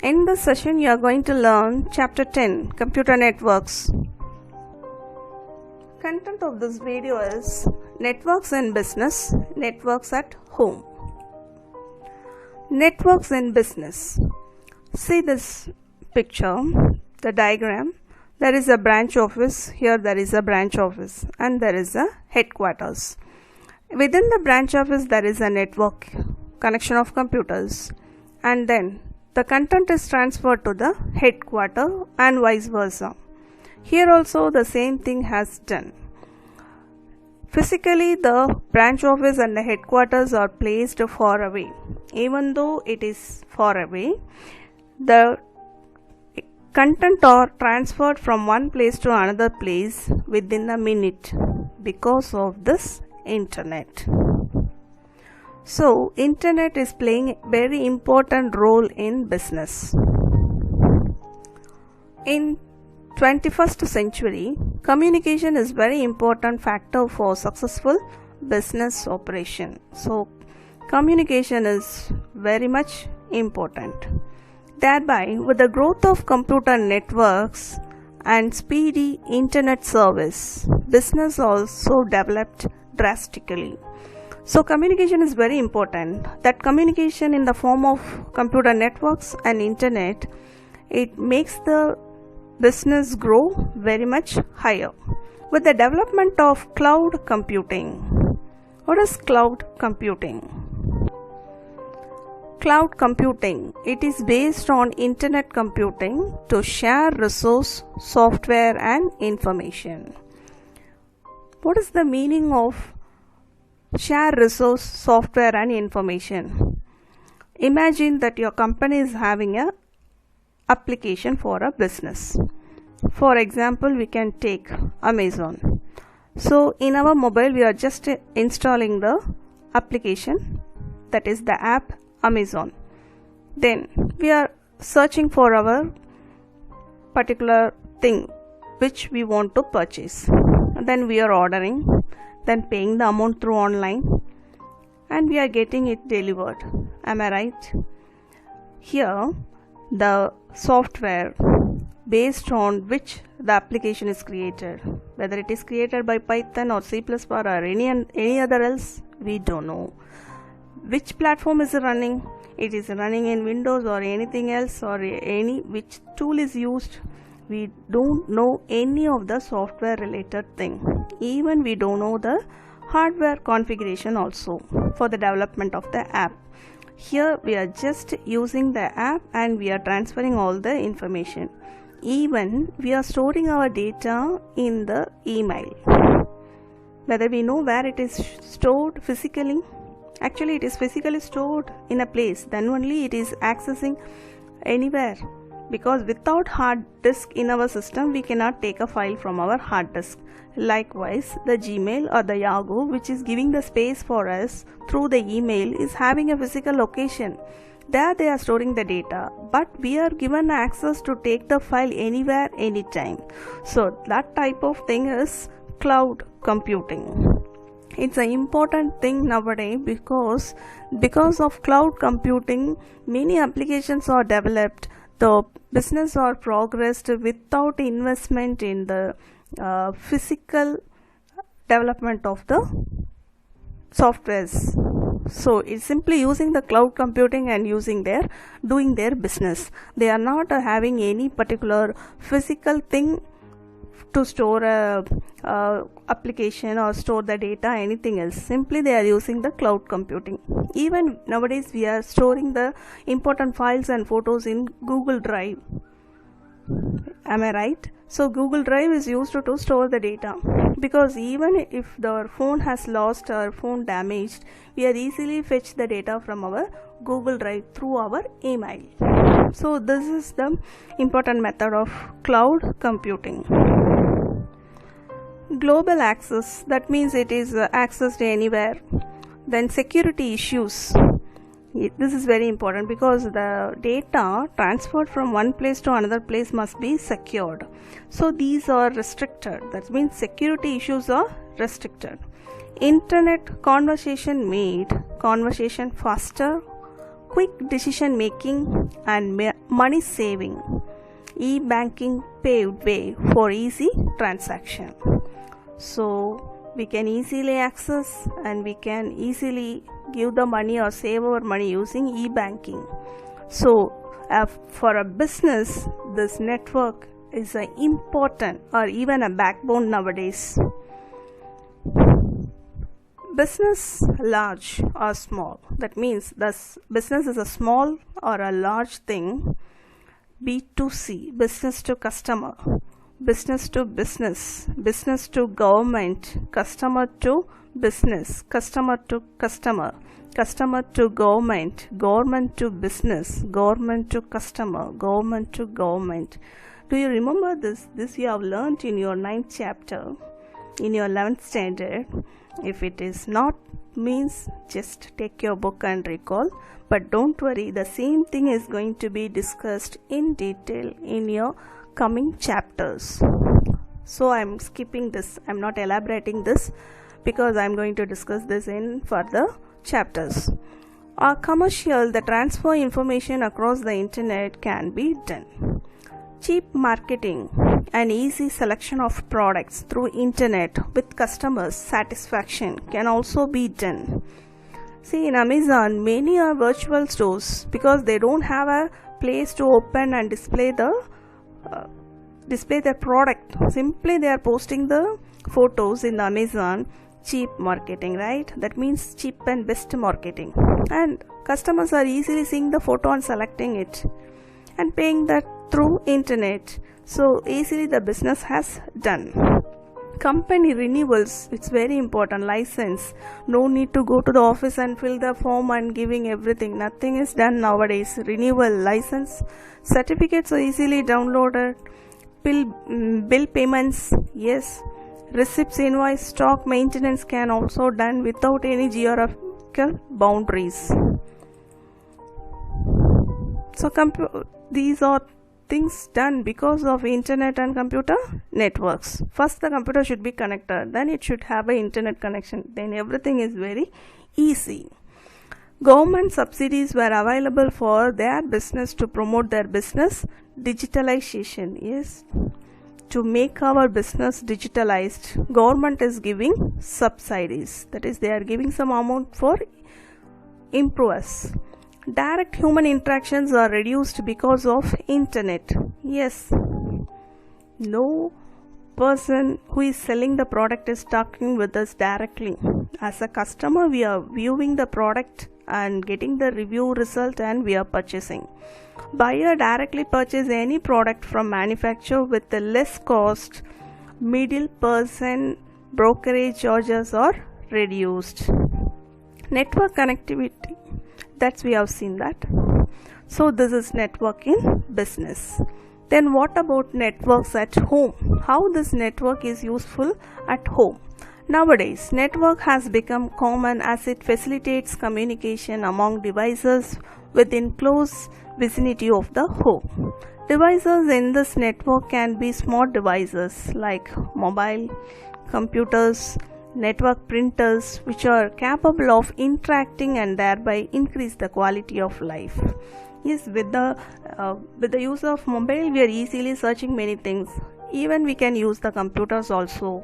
In this session, you are going to learn Chapter 10, Computer Networks. Content of this video is Networks in Business, Networks at Home. Networks in Business. See this picture, the diagram. There is a branch office, here there is a branch office, and there is a headquarters. Within the branch office, there is a network connection of computers, and then the content is transferred to the headquarters and vice versa. Here also the same thing has done. Physically, the branch office and the headquarters are placed far away. Even though it is far away, the content are transferred from one place to another place within a minute because of this internet. So, internet is playing a very important role in business. In 21st century, communication is very important factor for successful business operation. So, communication is very much important. Thereby, with the growth of computer networks and speedy internet service, business also developed drastically. So communication is very important. That communication in the form of computer networks and internet, it makes the business grow very much higher. With the development of cloud computing. What is cloud computing? Cloud computing, it is based on internet computing to share resource, software and information. What is the meaning of share resource, software and information? Imagine that your company is having a application for a business. For example, we can take Amazon. So in our mobile, we are just installing the application, that is the app Amazon. Then we are searching for our particular thing which we want to purchase. And then we are ordering, then paying the amount through online, and we are getting it delivered. Am I right? Here the software based on which the application is created, whether it is created by Python or C++ or any other else, we don't know. Which platform is running? It is running in Windows or anything else, or which tool is used. We don't know any of the software related thing. Even we don't know the hardware configuration also for the development of the app. Here we are just using the app and we are transferring all the information. Even we are storing our data in the email. Whether we know where it is stored physically, actually it is physically stored in a place, then only it is accessing anywhere. Because without hard disk in our system, we cannot take a file from our hard disk. Likewise, the Gmail or the Yahoo, which is giving the space for us through the email, is having a physical location. There they are storing the data, but we are given access to take the file anywhere, anytime. So that type of thing is cloud computing. It's an important thing nowadays because of cloud computing, many applications are developed. The business are progressed without investment in the physical development of the softwares. So it's simply using the cloud computing and doing their business. They are not having any particular physical thing to store a application or store the data, anything else. Simply they are using the cloud computing. Even nowadays we are storing the important files and photos in Google Drive. Am I right? So Google Drive is used to store the data, because even if the phone has lost or phone damaged, we are easily fetch the data from our Google Drive through our email. So this is the important method of cloud computing. Global access, that means it is accessed anywhere. Then security issues. This is very important because the data transferred from one place to another place must be secured. So these are restricted. That means security issues are restricted. Internet conversation made conversation faster, quick decision making and money saving. E-banking paved way for easy transaction. So we can easily access and we can easily give the money or save our money using e-banking. So for a business, this network is an important or even a backbone nowadays. Business large or small, that means this business is a small or a large thing. B2C, business to customer, business to business, business to government, customer to business, customer to customer, customer to government, government to business, government to customer, government to government. Do you remember this? This you have learned in your 9th chapter, in your 11th standard. If it is not, means just take your book and recall. But don't worry, the same thing is going to be discussed in detail in your coming chapters. So I'm skipping this. I'm not elaborating this because I'm going to discuss this in further chapters. A commercial, the transfer information across the internet can be done. Cheap marketing and easy selection of products through internet with customers' satisfaction can also be done. See, in Amazon, many are virtual stores because they don't have a place to open and display their product. Simply they are posting the photos in the Amazon. Cheap marketing, right? That means cheap and best marketing. And customers are easily seeing the photo and selecting it and paying that through internet. So easily the business has done. Company renewals, it's very important. License, no need to go to the office and fill the form and giving everything. Nothing is done nowadays. Renewal, license, certificates are easily downloaded. Bill payments, yes. Receipts, invoice, stock maintenance can also done without any geographical boundaries. So these are things done because of internet and computer networks. First the computer should be connected, then it should have an internet connection, then everything is very easy. Government subsidies were available for their business to promote their business digitalization. Yes, to make our business digitalized, government is giving subsidies, that is they are giving some amount for improve us. Direct human interactions are reduced because of internet. Yes, no person who is selling the product is talking with us directly. As a customer, we are viewing the product and getting the review result and we are purchasing. Buyer directly purchase any product from manufacturer with the less cost. Middle person brokerage charges are reduced. Network connectivity, that's we have seen that. So this is network in business. Then what about networks at home? How this network is useful at home? Nowadays, network has become common as it facilitates communication among devices within close vicinity of the home. Devices in this network can be smart devices like mobile, computers, network printers, which are capable of interacting and thereby increase the quality of life. Yes, with the use of mobile, we are easily searching many things. Even we can use the computers also.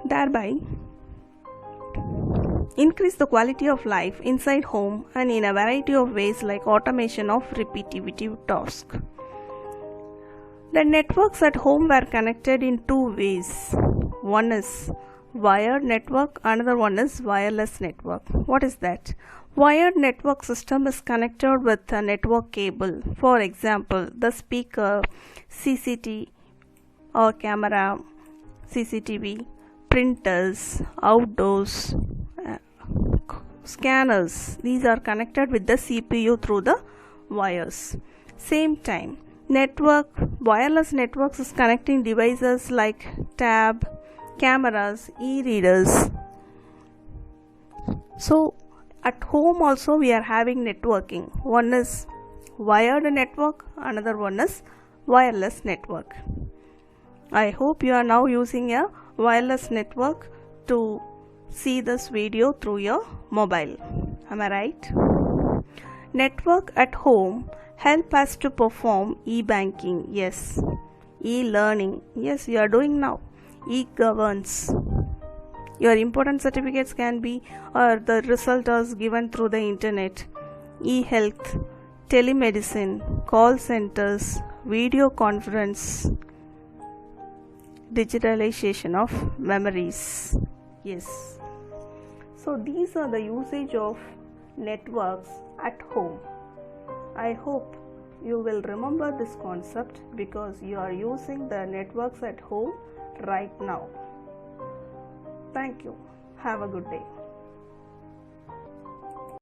Thereby increase the quality of life inside home and in a variety of ways like automation of repetitive tasks. The networks at home were connected in two ways. One is wired network, another one is wireless network. What is that? Wired network system is connected with a network cable. For example, the speaker, CCTV or camera, CCTV, printers, outdoors, scanners. These are connected with the CPU through the wires. Same time, wireless networks is connecting devices like tab, cameras, e-readers. So at home also we are having networking. One is wired network, another one is wireless network. I hope you are now using a wireless network to see this video through your mobile. Am I right? Network at home help us to perform e-banking. Yes. E-learning. Yes, you are doing now. E-governance. Your important certificates can be or the result is given through the internet. E-health, telemedicine, call centers, video conference, digitalization of memories. Yes. So these are the usage of networks at home. I hope you will remember this concept because you are using the networks at home right now. Thank you. Have a good day.